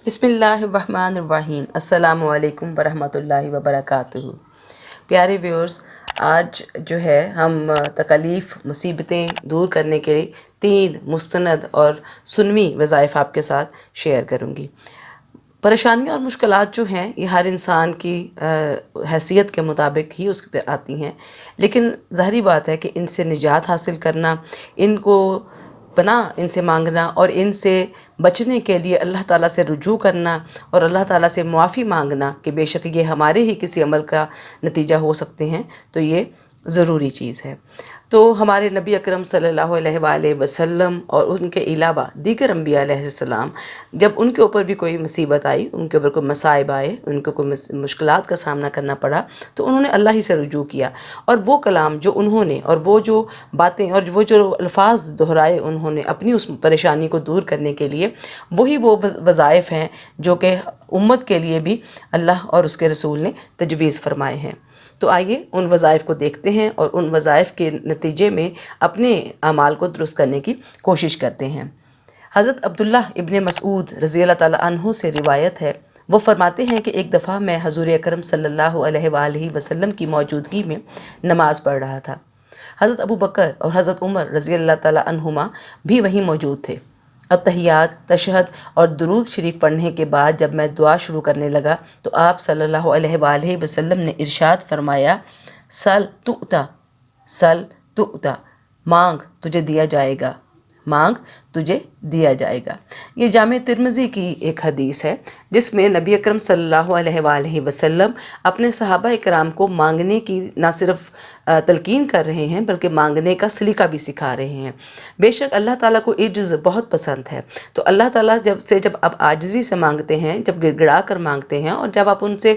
بسم اللہ الرحمن الرحیم۔ السلام علیکم ورحمۃ اللہ وبرکاتہ۔ پیارے ویورز، آج جو ہے ہم تکالیف مصیبتیں دور کرنے کے 3 مستند اور سنوی وظائف آپ کے ساتھ شیئر کروں گی۔ پریشانیاں اور مشکلات جو ہیں یہ ہر انسان کی حیثیت کے مطابق ہی اس پہ آتی ہیں، لیکن ظاہری بات ہے کہ ان سے نجات حاصل کرنا، ان کو پناہ ان سے مانگنا اور ان سے بچنے کے لیے اللہ تعالیٰ سے رجوع کرنا اور اللہ تعالیٰ سے معافی مانگنا کہ بے شک یہ ہمارے ہی کسی عمل کا نتیجہ ہو سکتے ہیں، تو یہ ضروری چیز ہے۔ تو ہمارے نبی اکرم صلی اللہ علیہ وآلہ وسلم اور ان کے علاوہ دیگر انبیاء علیہ السلام، جب ان کے اوپر بھی کوئی مصیبت آئی، ان کے اوپر کوئی مصائب آئے، ان کو کوئی مشکلات کا سامنا کرنا پڑا، تو انہوں نے اللہ ہی سے رجوع کیا، اور وہ کلام جو انہوں نے اور وہ جو باتیں اور وہ جو الفاظ دہرائے انہوں نے اپنی اس پریشانی کو دور کرنے کے لیے، وہی وہ وظائف ہیں جو کہ امت کے لیے بھی اللہ اور اس کے رسول نے تجویز فرمائے ہیں۔ تو آئیے ان وظائف کو دیکھتے ہیں اور ان وظائف کے نتیجے میں اپنے اعمال کو درست کرنے کی کوشش کرتے ہیں۔ حضرت عبداللہ ابن مسعود رضی اللہ تعالیٰ عنہ سے روایت ہے، وہ فرماتے ہیں کہ ایک دفعہ میں حضور اکرم صلی اللہ علیہ وآلہ وسلم کی موجودگی میں نماز پڑھ رہا تھا۔ حضرت ابو بکر اور حضرت عمر رضی اللہ تعالیٰ عنہما بھی وہیں موجود تھے۔ اتحیات، تشہد اور درود شریف پڑھنے کے بعد جب میں دعا شروع کرنے لگا تو آپ صلی اللہ علیہ وآلہ وسلم نے ارشاد فرمایا، سل تؤتا، سل تؤتا، مانگ تجھے دیا جائے گا، مانگ تجھے دیا جائے گا۔ یہ جامع ترمذی کی ایک حدیث ہے جس میں نبی اکرم صلی اللہ علیہ وآلہ وسلم اپنے صحابہ کرام کو مانگنے کی نہ صرف تلقین کر رہے ہیں بلکہ مانگنے کا سلیقہ بھی سکھا رہے ہیں۔ بے شک اللہ تعالیٰ کو عجز بہت پسند ہے، تو اللہ تعالیٰ جب آپ عاجزی سے مانگتے ہیں، جب گڑ گڑا کر مانگتے ہیں اور جب آپ ان سے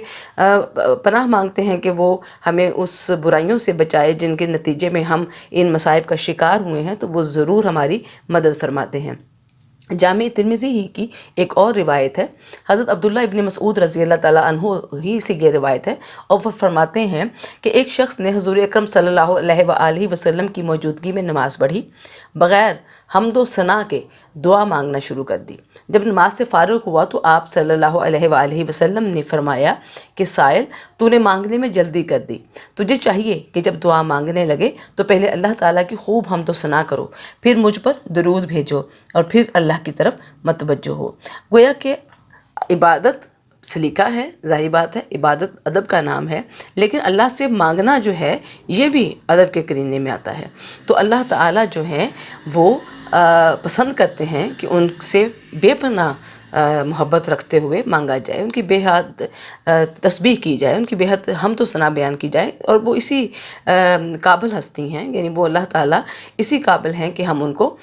پناہ مانگتے ہیں کہ وہ ہمیں اس برائیوں سے بچائے جن کے نتیجے میں ہم ان مصائب کا شکار ہوئے ہیں، تو وہ ضرور ہماری مدد فرماتے ہیں۔ جامع ترمذی ہی کی ایک اور روایت ہے، حضرت عبداللہ ابن مسعود رضی اللہ تعالیٰ عنہ ہی سے یہ روایت ہے، اور وہ فرماتے ہیں کہ ایک شخص نے حضور اکرم صلی اللہ علیہ وآلہ وسلم کی موجودگی میں نماز پڑھی، بغیر حمد و ثنا کے دعا مانگنا شروع کر دی۔ جب نماز سے فارغ ہوا تو آپ صلی اللہ علیہ وآلہ وسلم نے فرمایا کہ سائل، تو نے مانگنے میں جلدی کر دی، تجھے چاہیے کہ جب دعا مانگنے لگے تو پہلے اللہ تعالیٰ کی خوب حمد و ثنا کرو، پھر مجھ پر درود بھیجو اور پھر اللہ کی طرف متوجہ ہو۔ گویا کہ عبادت سلیقہ ہے، ظاہری بات ہے، عبادت ادب کا نام ہے، لیکن اللہ سے مانگنا جو ہے یہ بھی ادب کے قرینے میں آتا ہے۔ تو اللہ تعالیٰ جو ہیں وہ پسند کرتے ہیں کہ ان سے بے پناہ محبت رکھتے ہوئے مانگا جائے، ان کی بے حد تسبیح کی جائے، ان کی بے حد حمد و ثنا بیان کی جائے، اور وہ اسی قابل ہستی ہیں، یعنی وہ اللہ تعالیٰ اسی قابل ہیں کہ ہم ان کو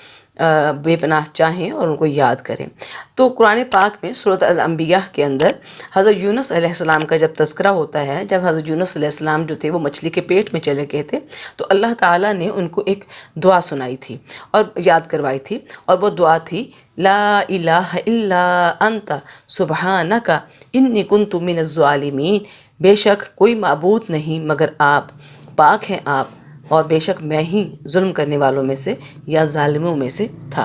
بے پناہ چاہیں اور ان کو یاد کریں۔ تو قرآن پاک میں سورۃ الانبیاء کے اندر حضرت یونس علیہ السلام کا جب تذکرہ ہوتا ہے، جب حضرت یونس علیہ السلام جو تھے وہ مچھلی کے پیٹ میں چلے گئے تھے، تو اللہ تعالیٰ نے ان کو ایک دعا سنائی تھی اور یاد کروائی تھی، اور وہ دعا تھی، لا الہ الا انت سبحانک انی کنت من الظالمین، بے شک کوئی معبود نہیں مگر آپ، پاک ہیں آپ، اور بے شک میں ہی ظلم کرنے والوں میں سے یا ظالموں میں سے تھا۔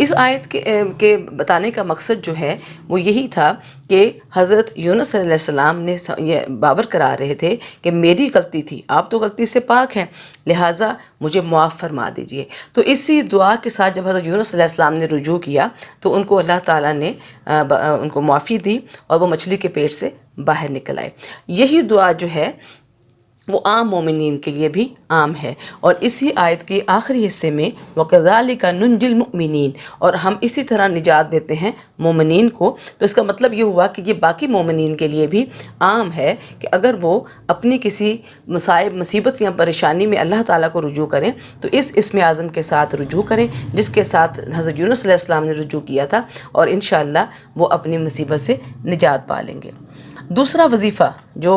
اس آیت کے بتانے کا مقصد جو ہے وہ یہی تھا کہ حضرت یونس علیہ السلام نے یہ باور کرا رہے تھے کہ میری غلطی تھی، آپ تو غلطی سے پاک ہیں، لہٰذا مجھے معاف فرما دیجئے۔ تو اسی دعا کے ساتھ جب حضرت یونس علیہ السلام نے رجوع کیا تو ان کو اللہ تعالیٰ نے ان کو معافی دی اور وہ مچھلی کے پیٹ سے باہر نکل آئے۔ یہی دعا جو ہے وہ عام مومنین کے لیے بھی عام ہے، اور اسی آیت کے آخری حصے میں وَكَذَلِكَ نُنْجِي الْمُؤْمِنِينَ، اور ہم اسی طرح نجات دیتے ہیں مومنین کو۔ تو اس کا مطلب یہ ہوا کہ یہ باقی مومنین کے لیے بھی عام ہے کہ اگر وہ اپنی کسی مصیبت یا پریشانی میں اللہ تعالیٰ کو رجوع کریں تو اس اسم اعظم کے ساتھ رجوع کریں جس کے ساتھ حضرت یونس علیہ السلام نے رجوع کیا تھا، اور انشاءاللہ وہ اپنی مصیبت سے نجات پا لیں گے۔ دوسرا وظیفہ جو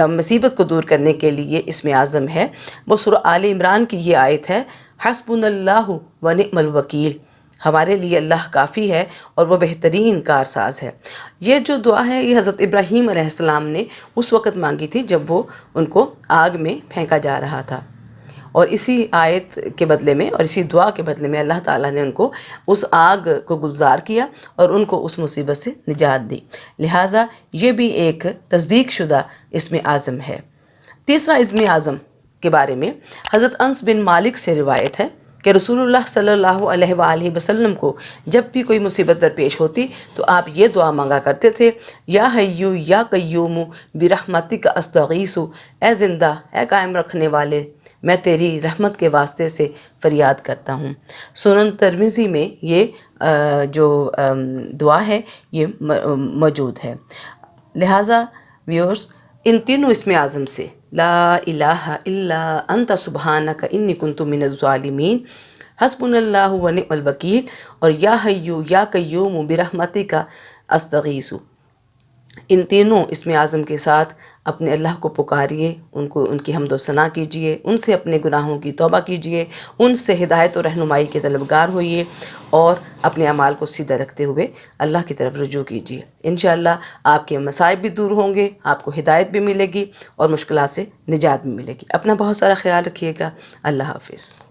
مصیبت کو دور کرنے کے لیے اسم اعظم ہے، وہ سورہ آل عمران کی یہ آیت ہے، حسبنا اللہ ونعم الوکیل، ہمارے لیے اللہ کافی ہے اور وہ بہترین کارساز ہے۔ یہ جو دعا ہے یہ حضرت ابراہیم علیہ السلام نے اس وقت مانگی تھی جب وہ ان کو آگ میں پھینکا جا رہا تھا، اور اسی آیت کے بدلے میں اور اسی دعا کے بدلے میں اللہ تعالیٰ نے ان کو اس آگ کو گلزار کیا اور ان کو اس مصیبت سے نجات دی۔ لہٰذا یہ بھی ایک تصدیق شدہ اسم اعظم ہے۔ تیسرا اسم اعظم کے بارے میں حضرت انس بن مالک سے روایت ہے کہ رسول اللہ صلی اللہ علیہ وآلہ وسلم کو جب بھی کوئی مصیبت درپیش ہوتی تو آپ یہ دعا مانگا کرتے تھے، یا حیو یا قیوم برحمتک استغیث، اے زندہ اے قائم رکھنے والے، میں تیری رحمت کے واسطے سے فریاد کرتا ہوں۔ سنن ترمذی میں یہ جو دعا ہے یہ موجود ہے۔ لہٰذا ویورز، ان تینوں اسم اعظم سے لا الہ الا انت سبحانک انی کنت من الظالمین، حسبنا اللہ ونعم الوکیل اور یا حیو یا قیوم برحمتک استغیث، ان تینوں اسم اعظم کے ساتھ اپنے اللہ کو پکاریے، ان کی حمد و ثنا کیجیے، ان سے اپنے گناہوں کی توبہ کیجیے، ان سے ہدایت و رہنمائی کے طلبگار ہوئیے اور اپنے اعمال کو سیدھا رکھتے ہوئے اللہ کی طرف رجوع کیجیے۔ انشاءاللہ آپ کے مصائب بھی دور ہوں گے، آپ کو ہدایت بھی ملے گی اور مشکلات سے نجات بھی ملے گی۔ اپنا بہت سارا خیال رکھیے گا۔ اللہ حافظ۔